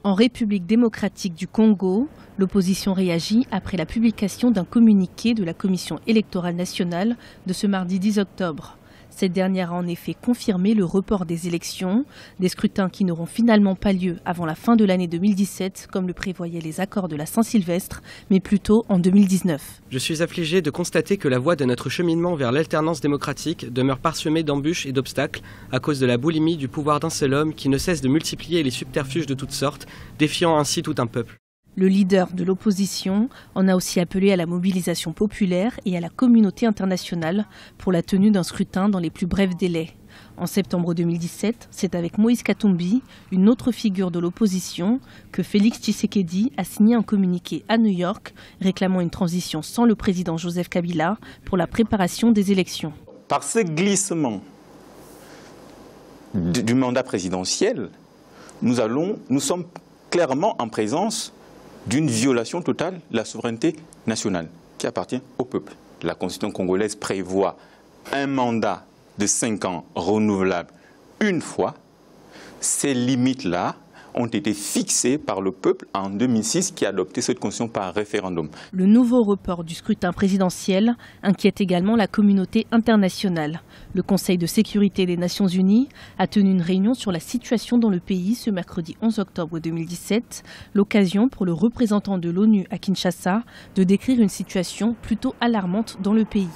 En République démocratique du Congo, l'opposition réagit après la publication d'un communiqué de la Commission électorale nationale de ce mardi 10 octobre. Cette dernière a en effet confirmé le report des élections, des scrutins qui n'auront finalement pas lieu avant la fin de l'année 2017, comme le prévoyaient les accords de la Saint-Sylvestre, mais plutôt en 2019. Je suis affligé de constater que la voie de notre cheminement vers l'alternance démocratique demeure parsemée d'embûches et d'obstacles à cause de la boulimie du pouvoir d'un seul homme qui ne cesse de multiplier les subterfuges de toutes sortes, défiant ainsi tout un peuple. Le leader de l'opposition en a aussi appelé à la mobilisation populaire et à la communauté internationale pour la tenue d'un scrutin dans les plus brefs délais. En septembre 2017, c'est avec Moïse Katumbi, une autre figure de l'opposition, que Félix Tshisekedi a signé un communiqué à New York réclamant une transition sans le président Joseph Kabila pour la préparation des élections. Par ce glissement du mandat présidentiel, nous sommes clairement en présence d'une violation totale de la souveraineté nationale qui appartient au peuple. La Constitution congolaise prévoit un mandat de 5 ans renouvelable une fois. Ces limites-là ont été fixées par le peuple en 2006 qui a adopté cette constitution par référendum. Le nouveau report du scrutin présidentiel inquiète également la communauté internationale. Le Conseil de sécurité des Nations Unies a tenu une réunion sur la situation dans le pays ce mercredi 11 octobre 2017, l'occasion pour le représentant de l'ONU à Kinshasa de décrire une situation plutôt alarmante dans le pays.